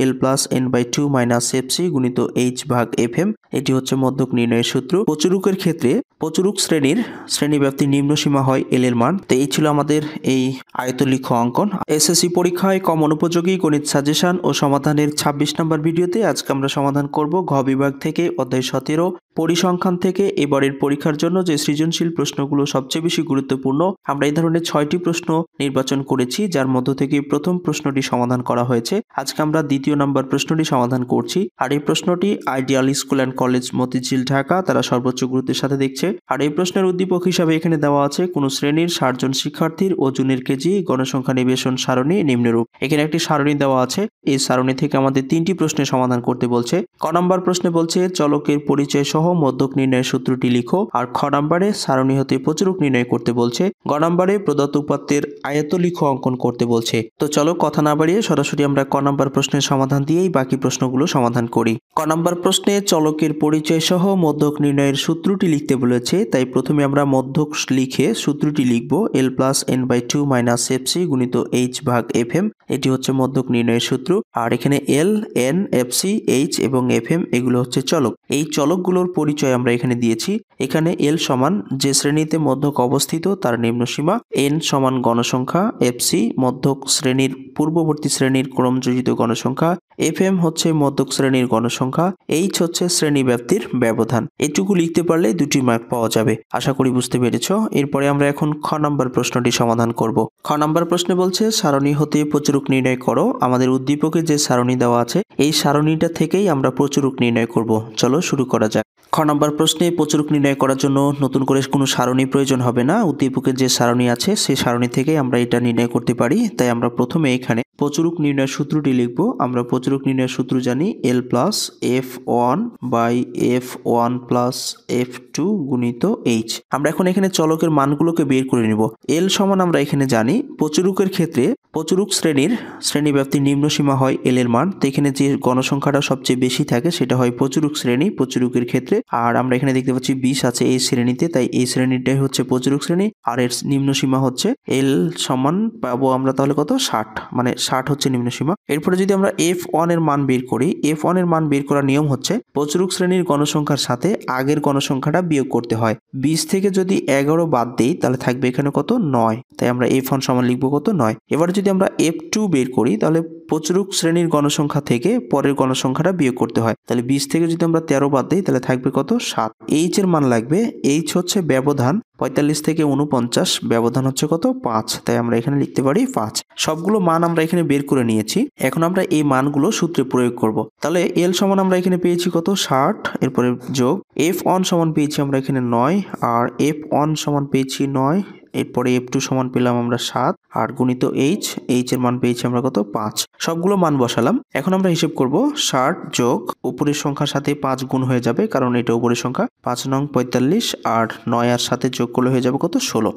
L plus N by 2 minus F C গুণিত H ভাগ F M, এটি হচ্ছে মধ্যক নির্ণয়ের সূত্র। প্রচুরকের ক্ষেত্রে প্রচুরক শ্রেণীর শ্রেণীব্যাপ্তি নিম্ন সীমা হয় এল এর মান। তো এই ছিল আমাদের এই আয়তলিখ অঙ্কন। এসএসসি পরীক্ষায় কমন উপযোগী গণিত সাজেশন ও সমাধানের 26 নম্বর ভিডিওতে আজকে আমরা সমাধান করব ঘ বিভাগ থেকে অধ্যায় 17 পরিসংখ্যান থেকে এবারের পরীক্ষার জন্য যে সৃজনশীল প্রশ্নগুলো সবচেয়ে বেশি গুরুত্বপূর্ণ। আমরা এই ধরনের 6টি প্রশ্ন নির্বাচন করেছি, যার মধ্য থেকে প্রথম প্রশ্নটি সমাধান করা হয়েছে। আজকে আমরা দ্বিতীয় নম্বর প্রশ্নটি সমাধান করছি। আর এই প্রশ্নটি ideal school and college Motijheel Dhaka তারা সর্বোচ্চ গুরুত্বের সাথে দেখছে। আর এই প্রশ্নের উদ্দীপক হিসাবে এখানে দেওয়া আছে কোন শ্রেণীর 60 জন শিক্ষার্থীর ওজনের কেজি গণসংখ্যা নিবেশন সারণী নিম্নরূপ। এখানে একটি সারণী দেওয়া আছে, এই সারণী থেকে আমাদের 3টি প্রশ্নের সমাধান করতে বলছে। ক নম্বর প্রশ্নে বলছে চলকের পরিচয় সহ মধ্যক নির্ণয়ের সূত্রটি লিখো। আর খ নম্বরে সারণী হতে প্রচুরক নির্ণয় করতে বলছে। গ নম্বরে প্রদত্ত উপাত্তের আয়তলিখ অঙ্কন করতে বলছে। তো চলো কথা না বাড়িয়ে সরাসরি আমরা ক নম্বর প্রশ্নের সমাধান দিয়েই বাকি প্রশ্নগুলো সমাধান করি। ক নম্বর প্রশ্নে চলকের পরিচয় সহ মধ্যক নির্ণয়ের সূত্রটি লিখতে বলেছে, তাই প্রথমে আমরা মধ্যক লিখে সূত্রটি লিখব L plus N by 2 minus F C গুণিত এইচ ভাগ এফ এম, এটি হচ্ছে মধ্যক নির্ণয়ের সূত্র। আর এখানে L, N, F C, H এবং এফ এম এগুলো হচ্ছে চলক। এই চলকগুলোর পরিচয় আমরা এখানে দিয়েছি। এখানে এল সমান যে শ্রেণীতে মধ্যক অবস্থিত তার নিম্ন সীমা, এন সমান গণসংখ্যা, এফ সি মধ্যক শ্রেণীর পূর্ববর্তী শ্রেণীর ক্রমযোজিত গণসংখ্যা, এফ এম হচ্ছে মধ্যক শ্রেণীর গণসংখ্যা, এইচ হচ্ছে শ্রেণী ব্যাপ্তির ব্যবধান। এটুকু লিখতে পারলে 2টি মার্ক পাওয়া যাবে। আশা করি বুঝতে পেরেছ। এরপরে আমরা এখন খ নম্বর প্রশ্নটি সমাধান করব। খ নম্বর প্রশ্নে বলছে সারণী হতে প্রচুরক নির্ণয় করো। আমাদের উদ্দীপকে যে সারণী দেওয়া আছে এই সারণীটা থেকেই আমরা প্রচুরক নির্ণয় করব। চলো শুরু করা যাক। খ নম্বর প্রশ্নে প্রচুরক নির্ণয় করার জন্য নতুন করে কোনো সারণী প্রয়োজন হবে না। উদ্দীপকের যে সারণী আছে সেই সারণী থেকেই আমরা এটা নির্ণয় করতে পারি। তাই আমরা প্রথমে এখানে প্রচুরক নির্ণয়ের সূত্রটি লিখব। আমরা প্রচুরক নির্ণয়ের সূত্র জানি L plus F one by F one plus F two গুণিত এইচ। আমরা এখন এখানে চলকের মানগুলোকে বের করে নিব। এল সমান আমরা এখানে জানি প্রচুরকের ক্ষেত্রে প্রচুরক শ্রেণীর শ্রেণীব্যাপ্তির নিম্ন সীমা হয় এল এর মান। তো এখানে যে গণসংখ্যাটা সবচেয়ে বেশি থাকে সেটা হয় প্রচুরক শ্রেণী প্রচুরকের ক্ষেত্রে। আর আমরা এখানে দেখতে পাচ্ছি 20 আছে এই শ্রেণীতে, তাই এই শ্রেণীটাই হচ্ছে প্রচুরক শ্রেণী। আর এর নিম্ন সীমা হচ্ছে এল সমান পাবো আমরা তাহলে কত 60, মানে 60 হচ্ছে নিম্ন সীমা। এরপরে যদি আমরা এফ ওয়ান এর মান বের করি, এফ ওয়ান এর মান বের করার নিয়ম হচ্ছে প্রচুরক শ্রেণীর গণসংখ্যার সাথে আগের গণসংখ্যাটা বিয়োগ করতে হয়। 20 থেকে যদি 11 বাদ দেই তাহলে থাকবে এখানে কত 9, তাই আমরা এফ ওয়ান সমান লিখবো কত 9। এবার যদি আমরা এফ টু বের করি তাহলে প্রচুরক শ্রেণীর গণসংখ্যা থেকে পরের গণসংখ্যাটা বিয়োগ করতে হয়। তাহলে 20 থেকে যদি আমরা 13 বাদ দিই তাহলে থাকবে কত 7। এইচ এর মান লাগবে, এইচ হচ্ছে ব্যবধান 45 থেকে 49, ব্যবধান হচ্ছে কত 5, তাই আমরা এখানে লিখতে পারি 5। সবগুলো মান আমরা এখানে বের করে নিয়েছি। এখন আমরা এই মানগুলো সূত্রে প্রয়োগ করব। তাহলে এল সমান আমরা এখানে পেয়েছি কত 60, এরপরে যোগ এফ ওয়ান সমান পেয়েছি আমরা এখানে 9, আর এফ ওয়ান সমান পেয়েছি 9, এরপরে এফ টু সমান পেলাম আমরা 7, আর গুণিত এইচ, এইচ এর মান পেয়েছি আমরা কত 5। সবগুলো মান বসালাম। এখন আমরা হিসেব করব 60 যোগ উপরের সংখ্যার সাথে 5 গুণ হয়ে যাবে, কারণ এটা উপরের সংখ্যা। 5 নং 45, আর 9 আর সাথে যোগ করলে হয়ে যাবে কত 16।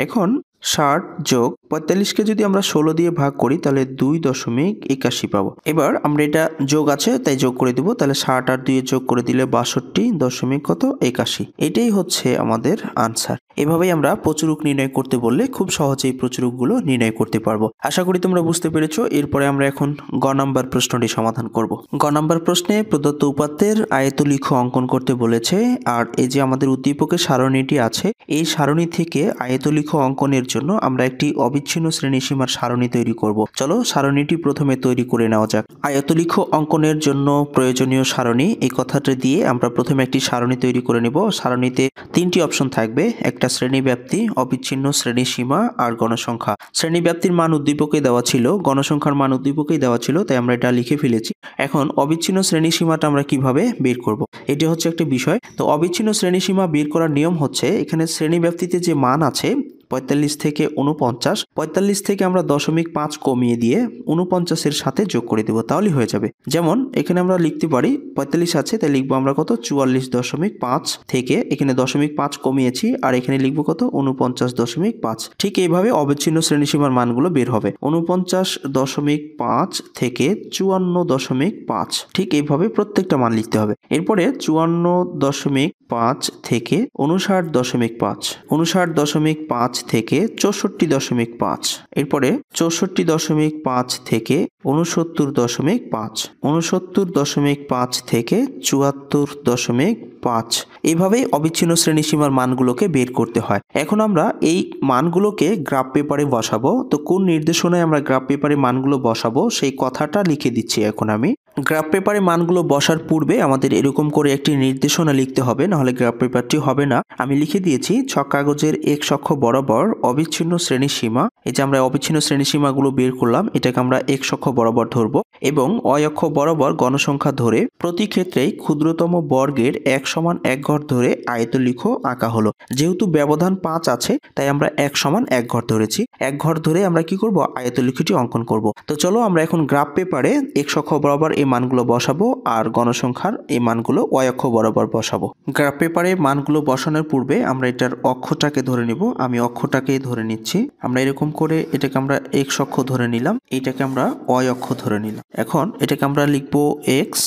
এখন 60 যোগ 45কে যদি আমরা 16 দিয়ে ভাগ করি তাহলে 2.81 পাবো। এবার আমরা এটা যোগ আছে তাই যোগ করে দিব, তাহলে 60 আর 2 যোগ করে দিলে 62.81। এটাই হচ্ছে আমাদের আনসার। এভাবেই আমরা প্রচুরক নির্ণয় করতে বললে খুব সহজেই প্রচুরকগুলো নির্ণয় করতে পারবো। আশা করি তোমরা বুঝতে পেরেছো। এরপরে আমরা এখন গ নম্বর প্রশ্নটি সমাধান করব। গ নম্বর প্রশ্নে প্রদত্ত উপাত্তের আয়তলিখ অঙ্কন করতে বলেছে। আর এই যে আমাদের উদ্দীপকের সারণীটি আছে এই সারণী থেকে আয়তলিখ অঙ্কনের জন্য আমরা একটি অবিচ্ছিন্ন শ্রেণীসীমার সারণী তৈরি করব। চলো সারণীটি প্রথমে তৈরি করে নেওয়া যাক। আয়তলিখ অঙ্কনের জন্য প্রয়োজনীয় সারণী, এই কথাটা দিয়ে আমরা প্রথমে একটি সারণী তৈরি করে নেব। সারণীতে 3টি অপশন থাকবে, একটা শ্রেণীব্যাপ্তি, অবিচ্ছিন্ন শ্রেণীসীমা আর গণসংখ্যা। শ্রেণীব্যাপ্তির মান উদ্দীপকে দেওয়া ছিল, গণসংখ্যার মান উদ্দীপকেই দেওয়া ছিল, তাই আমরা এটা লিখে ফেলেছি। এখন অবিচ্ছিন্ন শ্রেণীসীমাটা আমরা কিভাবে বের করব, এটি হচ্ছে একটা বিষয়। তো অবিচ্ছিন্ন শ্রেণীসীমা বের করার নিয়ম হচ্ছে এখানে শ্রেণীব্যাপ্তিতে যে মান আছে 45 থেকে 49, 45 থেকে আমরা 0.5 কমিয়ে দিয়ে 49 সাথে যোগ করে দেব, তাহলেই হয়ে যাবে। যেমন এখানে আমরা লিখতে পারি 45 আছে তাই লিখবো আমরা কত 44.5 থেকে এখানে 0.5 কমিয়েছি, আর এখানে লিখবো কত 49.5। ঠিক এইভাবে অবিচ্ছিন্ন শ্রেণীসীমার মানগুলো বের হবে। 49.5 থেকে 54.5, ঠিক এইভাবে প্রত্যেকটা মান লিখতে হবে। এরপরে 54.5 5 থেকে 59.5, 59.5 থেকে 64.5, এরপরে 64.5 থেকে 69.5, 69.5 থেকে 74.5, এইভাবেই অবিচ্ছিন্ন শ্রেণীসীমার মানগুলোকে বের করতে হয়। এখন আমরা এই মানগুলোকে গ্রাফ পেপারে বসাবো। তো কোন নির্দেশনায় আমরা গ্রাফ পেপারে মানগুলো বসাবো সেই কথাটা লিখে দিচ্ছি এখন আমি। গ্রাফ পেপারে মানগুলো বসার পূর্বে আমাদের এরকম করে একটি নির্দেশনা লিখতে হবে, নাহলে গ্রাফ পেপারটি হবে না। আমি লিখে দিয়েছি ছক কাগজের এক্স অক্ষ বরাবর অবিচ্ছিন্ন শ্রেণীসীমা। এই যে আমরা অবিচ্ছিন্ন শ্রেণীসীমাগুলো বের করলাম, এটাকে আমরা এক্স অক্ষ বরাবর ধরবো এবং ওয়াই অক্ষ বরাবর গণসংখ্যা ধরে প্রতি ক্ষেত্রেই ক্ষুদ্রতম বর্গের 1 সমান 1 ঘর ধরে আয়তলিখ আঁকা হলো। যেহেতু ব্যবধান 5 আছে তাই আমরা 1 সমান 1 ঘর ধরেছি। 1 ঘর ধরে আমরা কি করব, আয়তলিখটি অঙ্কন করব। তো চলো আমরা এখন গ্রাফ পেপারে এক্স অক্ষ বরাবর এই মানগুলো বসাবো আর গণসংখ্যার এই মানগুলো ওয়াই অক্ষ বরাবর বসাবো। গ্রাফ পেপারে মানগুলো বসানোর পূর্বে আমরা এটার অক্ষটাকে ধরে নিব। আমি অক্ষটাকে ধরে নিচ্ছি। আমরা এরকম করে এটাকে আমরা এক্স অক্ষ ধরে নিলাম, এটাকে আমরা ওয়াই অক্ষ ধরে নিলাম। এখন এটাকে আমরা লিখবো এক্স,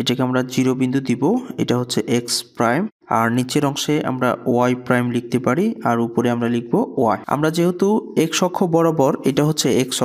এটাকে আমরা 0 বিন্দু দিব, এটা হচ্ছে এক্স প্রাইম, আর নিচের অংশে আমরা ওয়াই প্রাইম লিখতে পারি আর উপরে আমরা লিখব ওয়াই। আমরা যেহেতু এক্স অক্ষ বরাবর, এটা হচ্ছে এক্স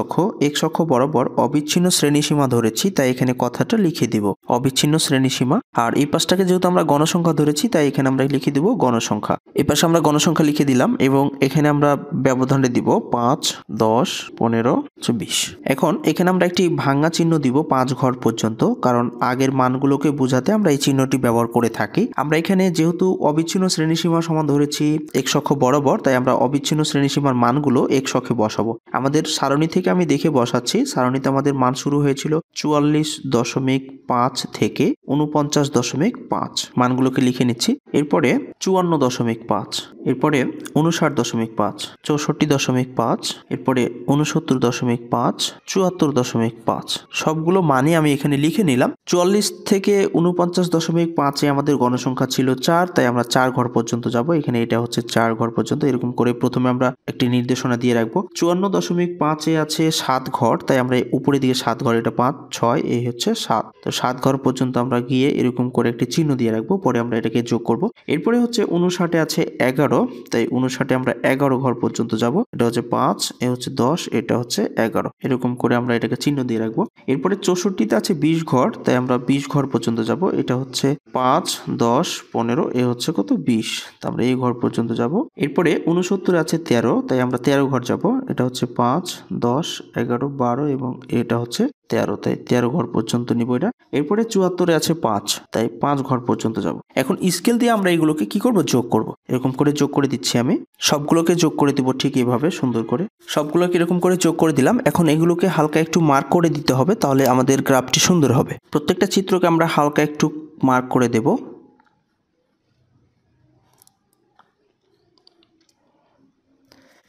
অক্ষ বরাবর অবিচ্ছিন্ন শ্রেণীসীমা ধরেছি তাই এখানে কথাটা লিখে দিব অবিচ্ছিন্ন শ্রেণীসীমা। আর এই পাশটাকে যেহেতু আমরা গণসংখ্যা ধরেছি তাই এখানে আমরা লিখে দিব গণসংখ্যা। এই পাশে আমরা গণসংখ্যা লিখে দিলাম এবং এখানে আমরা ব্যবধানে দিব 5, 10, 15, 20। এখন এখানে আমরা একটি ভাঙা চিহ্ন দিব 5 ঘর পর্যন্ত, কারণ আগের মানগুলোকে বোঝাতে আমরা এই চিহ্নটি ব্যবহার করে থাকি। আমরা এখানে যেহেতু অবিচ্ছিন্ন শ্রেণীসীমা সমান ধরেছি এক্স অক্ষ বরাবর তাই আমরা অবিচ্ছিন্ন শ্রেণীসীমার মানগুলো এক্স অক্ষে বসাবো। আমাদের সারণী থেকে আমি দেখে বসাচ্ছি। সারণীতে আমাদের মান শুরু হয়েছিল 44.5 থেকে 49.5, মানগুলোকে লিখে নিচ্ছি। এরপরে 54.5, এরপরে 59.5, 64.5, এরপরে 69.5, 74.5, সবগুলো মানে আমি এখানে লিখে নিলাম। 44 থেকে 49.5 আমাদের গণসংখ্যা ছিল 4, তাই আমরা 4 ঘর পর্যন্ত যাব। এখানে এটা হচ্ছে 4 ঘর পর্যন্ত। এরকম করে প্রথমে আমরা একটি নির্দেশনা দিয়ে রাখবো। 54.5 আছে 7 ঘর, তাই আমরা উপরে দিকে 7 ঘর, এটা 5, 6, এই হচ্ছে 7। তো 7 ঘর পর্যন্ত আমরা গিয়ে এরকম করে একটি চিহ্ন দিয়ে রাখবো, পরে আমরা এটাকে যোগ করব। এরপরে হচ্ছে 59 আছে 11, তাই 59 আমরা 11 ঘর পর্যন্ত যাব। এটা হচ্ছে 5, এ হচ্ছে 10, এটা হচ্ছে 11, এরকম করে আমরা এটাকে চিহ্ন দিয়ে রাখবো। এরপরে 64 আছে 20 ঘর, তাই আমরা 20 ঘর পর্যন্ত যাব। এটা হচ্ছে 5, 10, 15, এ হচ্ছে কত 20, তো আমরা এই ঘর পর্যন্ত যাব। এরপরে 69 আছে 13, তাই আমরা 13 ঘর যাব। এটা হচ্ছে 5, 10, 11, 12 এবং এটা হচ্ছে 13, তাই 13 ঘর পর্যন্ত নিব এটা। এরপরে 74 আছে 5, তাই 5 ঘর পর্যন্ত যাব। এখন স্কেল দিয়ে আমরা এগুলোকে কি করব, যোগ করব। এরকম করে যোগ করে দিচ্ছি আমি। সবগুলোকে যোগ করে দিব ঠিক এইভাবে সুন্দর করে। সবগুলোকে এরকম করে যোগ করে দিলাম। এখন এগুলোকে হালকা একটু মার্ক করে দিতে হবে, তাহলে আমাদের গ্রাফটি সুন্দর হবে। প্রত্যেকটা চিত্রকে আমরা হালকা একটু মার্ক করে দেব।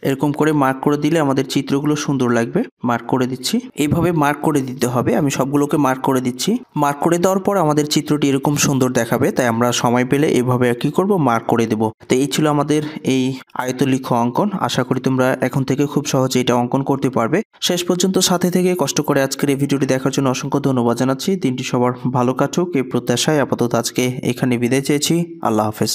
এরকম করে মার্ক করে দিলে আমাদের চিত্রগুলো সুন্দর লাগবে। মার্ক করে দিচ্ছি, এইভাবে মার্ক করে দিতে হবে। আমি সবগুলোকে মার্ক করে দিচ্ছি। মার্ক করে দেওয়ার পর আমাদের চিত্রটি এরকম সুন্দর দেখাবে, তাই আমরা সময় পেলে এইভাবে কি করব, মার্ক করে দেব। তো এই ছিল আমাদের এই আয়তলিখ অঙ্কন। আশা করি তোমরা এখন থেকে খুব সহজে এটা অঙ্কন করতে পারবে। শেষ পর্যন্ত সাথে থেকে কষ্ট করে আজকের এই ভিডিওটি দেখার জন্য অসংখ্য ধন্যবাদ জানাচ্ছি। দিনটি সবার ভালো কাটুক এই প্রত্যাশায় আপাতত আজকে এখানে বিদায় চেয়েছি। আল্লাহ হাফেজ।